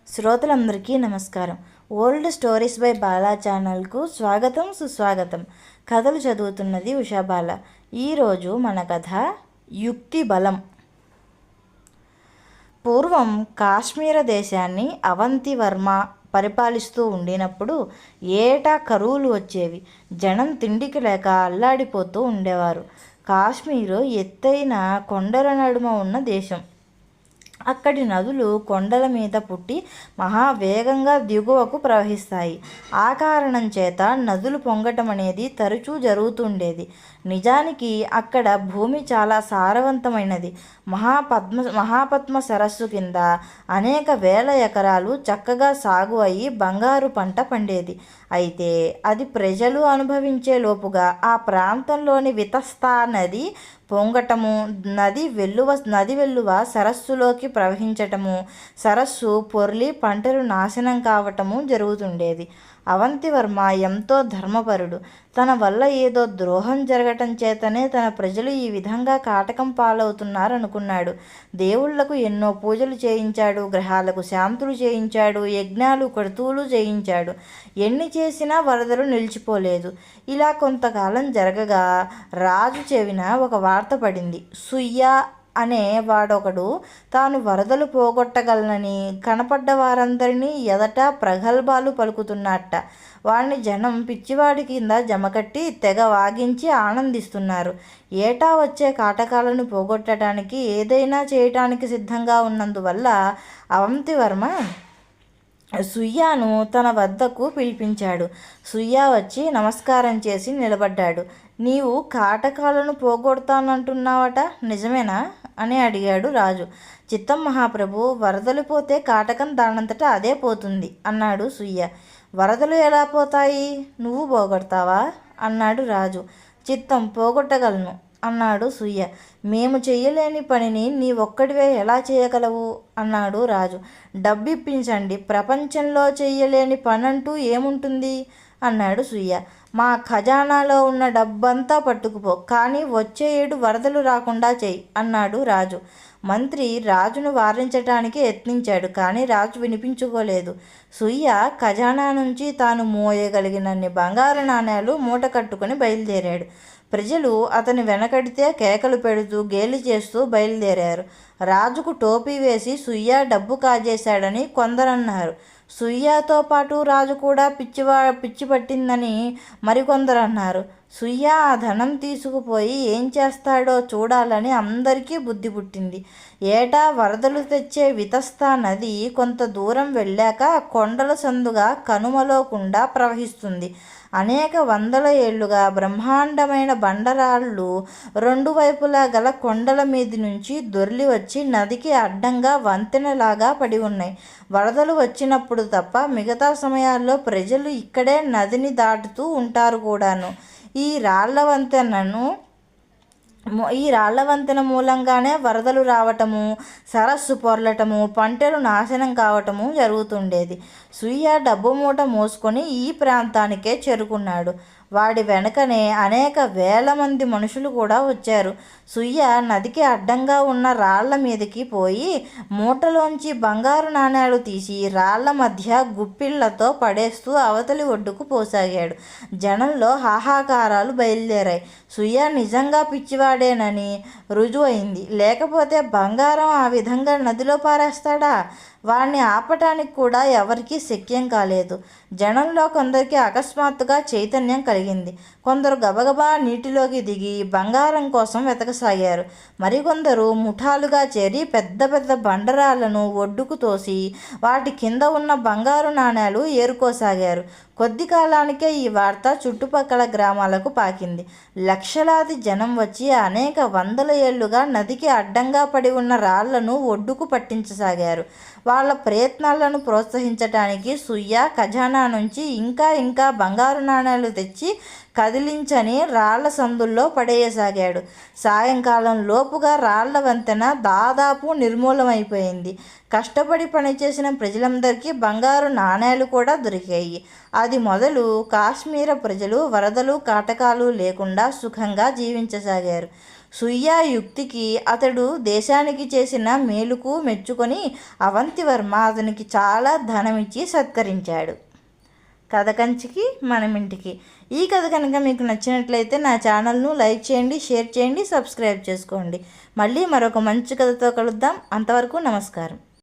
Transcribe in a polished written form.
శ్రోతలందరికీ నమస్కారం. Old stories by Bala ఛానల్కు స్వాగతం, సుస్వాగతం. కథలు చదువుతున్నది ఉషాబాల. ఈరోజు మన కథ యుక్తి బలం. పూర్వం కాశ్మీర దేశాన్ని అవంతివర్మ పరిపాలిస్తూ ఉండినప్పుడు ఏటా కరువులు వచ్చేవి. జనం తిండికి లేక అల్లాడిపోతూ ఉండేవారు. కాశ్మీరు ఎత్తైన కొండల నడుమ ఉన్న దేశం. అక్కడి నదులు కొండల మీద పుట్టి మహావేగంగా దిగువకు ప్రవహిస్తాయి. ఆ కారణం చేత నదులు పొంగటం అనేది తరచూ జరుగుతుండేది. నిజానికి అక్కడ భూమి చాలా సారవంతమైనది. మహాపద్మ సరస్సు కింద అనేక వేల ఎకరాలు చక్కగా సాగు అయి బంగారు పంట పండేది. అయితే అది ప్రజలు అనుభవించే లోపుగా ఆ ప్రాంతంలోని వితస్తా నది పొంగటము, నది వెల్లువ సరస్సులోకి ప్రవహించటము, సరస్సు పొర్లి పంటలు నాశనం కావటము జరుగుతుండేది. అవంతివర్మ ఎంతో ధర్మపరుడు. తన వల్ల ఏదో ద్రోహం జరగటం చేతనే తన ప్రజలు ఈ విధంగా కాటకం పాలవుతున్నారనుకున్నాడు. దేవుళ్లకు ఎన్నో పూజలు చేయించాడు, గ్రహాలకు శాంతులు చేయించాడు, యజ్ఞాలు క్రతువులు చేయించాడు. ఎన్ని చేసినా వరదలు నిలిచిపోలేదు. ఇలా కొంతకాలం జరగగా రాజు చెవిన ఒక వార్త పడింది. సుయ్య అనే వాడొకడు తాను వరదలు పోగొట్టగలనని కనపడ్డ వారందరినీ ఎదట ప్రగల్భాలు పలుకుతున్నట్ట. వాణ్ణి జనం పిచ్చివాడి కింద జమకట్టి తెగ వాగించి ఆనందిస్తున్నారు. ఏటా వచ్చే కాటకాలను పోగొట్టడానికి ఏదైనా చేయటానికి సిద్ధంగా ఉన్నందువల్ల అవంతివర్మ సుయ్యాను తన వద్దకు పిలిపించాడు. సుయ్య వచ్చి నమస్కారం చేసి నిలబడ్డాడు. నీవు కాటకాలను పోగొడతానంటున్నావట, నిజమేనా అని అడిగాడు రాజు. చిత్తం మహాప్రభు, వరదలు పోతే కాటకం దానంతటా అదే పోతుంది అన్నాడు సుయ్య. వరదలు ఎలా పోతాయి, నువ్వు పోగొడతావా అన్నాడు రాజు. చిత్తం, పోగొట్టగలను అన్నాడు సుయ్య. మేము చెయ్యలేని పనిని నీ ఒక్కడివే ఎలా చేయగలవు అన్నాడు రాజు. డబ్బిప్పించండి, ప్రపంచంలో చెయ్యలేని పనంటూ ఏముంటుంది అన్నాడు సుయ్య. మా ఖజానాలో ఉన్న డబ్బంతా పట్టుకుపో, కానీ వచ్చే ఏడు వరదలు రాకుండా చెయ్యి అన్నాడు రాజు. మంత్రి రాజును వారించటానికి యత్నించాడు, కానీ రాజు వినిపించుకోలేదు. సుయ్య ఖజానా నుంచి తాను మోయగలిగినన్ని బంగారు నాణేలు మూట కట్టుకుని బయలుదేరాడు. ప్రజలు అతని వెనకడితే కేకలు పెడుతూ గేలి చేస్తూ బయలుదేరారు. రాజుకు టోపీ వేసి సుయ్య డబ్బు కాజేశాడని కొందరన్నారు. సుయ్యతో పాటు రాజు కూడా పిచ్చి పట్టిందని మరికొందరు అన్నారు. సుయ్య ఆ ధనం తీసుకుపోయి ఏం చేస్తాడో చూడాలని అందరికీ బుద్ధి పుట్టింది. ఏటా వరదలు తెచ్చే వితస్తా నది కొంత దూరం వెళ్ళాక కొండల సందుగా కనుమలోకుండా ప్రవహిస్తుంది. అనేక వందల ఏళ్లుగా బ్రహ్మాండమైన బండరాళ్ళు రెండు వైపులా గల కొండల మీది నుంచి దొర్లి వచ్చి నదికి అడ్డంగా వంతెనలాగా పడి ఉన్నాయి. వరదలు వచ్చినప్పుడు తప్ప మిగతా సమయాల్లో ప్రజలు ఇక్కడే నదిని దాటుతూ ఉంటారు కూడాను. ఈ రాళ్ల వంతెన మూలంగానే వరదలు రావటము, సరస్సు పొర్లటము, పంటలు నాశనం కావటము జరుగుతుండేది. సుయ్య డబ్బు మూట మోసుకొని ఈ ప్రాంతానికే చేరుకున్నాడు. వాడి వెనకనే అనేక వేల మంది మనుషులు కూడా వచ్చారు. సుయ్య నదికి అడ్డంగా ఉన్న రాళ్ల మీదకి పోయి మూటలోంచి బంగారు నాణేలు తీసి రాళ్ల మధ్య గుప్పిళ్లతో పడేస్తూ అవతలి ఒడ్డుకు పోసాగాడు. జనంలో హాహాకారాలు బయలుదేరాయి. సుయ్య నిజంగా పిచ్చివాడేనని రుజువైంది. లేకపోతే బంగారం ఆ విధంగా నదిలో పారేస్తాడా? వాణ్ణి ఆపటానికి కూడా ఎవరికీ శక్యం కాలేదు. జనంలో కొందరికి అకస్మాత్తుగా చైతన్యం కలిగింది. కొందరు గబగబా నీటిలోకి దిగి బంగారం కోసం వెతకసాగారు. మరికొందరు ముఠాలుగా చేరి పెద్ద పెద్ద బండరాళ్లను ఒడ్డుకు తోసి వాటి కింద ఉన్న బంగారు నాణేలు ఏరుకోసాగారు. కొద్ది కాలానికే ఈ వార్త చుట్టుపక్కల గ్రామాలకు పాకింది. లక్షలాది జనం వచ్చి అనేక వందల ఏళ్లుగా నదికి అడ్డంగా పడి ఉన్న రాళ్లను ఒడ్డుకు పట్టించసాగారు. వాళ్ళ ప్రయత్నాలను ప్రోత్సహించటానికి సుయ్య ఖజానా నుంచి ఇంకా బంగారు నాణేలు తెచ్చి కదిలించని రాళ్ల సందుల్లో పడేయసాగాడు. సాయంకాలం లోపుగా రాళ్ల వంతెన దాదాపు నిర్మూలమైపోయింది. కష్టపడి పనిచేసిన ప్రజలందరికీ బంగారు నాణేలు కూడా దొరికాయి. అది మొదలు కాశ్మీర ప్రజలు వరదలు కాటకాలు లేకుండా సుఖంగా జీవించసాగారు. సుయ్యా యుక్తికి అతడు దేశానికి చేసిన మేలుకు మెచ్చుకొని అవంతివర్మ అతనికి చాలా ధనమిచ్చి సత్కరించాడు. కథ కంచికి మనమింటికి. ఈ కథ కనుక మీకు నచ్చినట్లయితే నా ఛానల్ను లైక్ చేయండి, షేర్ చేయండి, సబ్స్క్రైబ్ చేసుకోండి. మళ్ళీ మరొక మంచి కథతో కలుద్దాం. అంతవరకు నమస్కారం.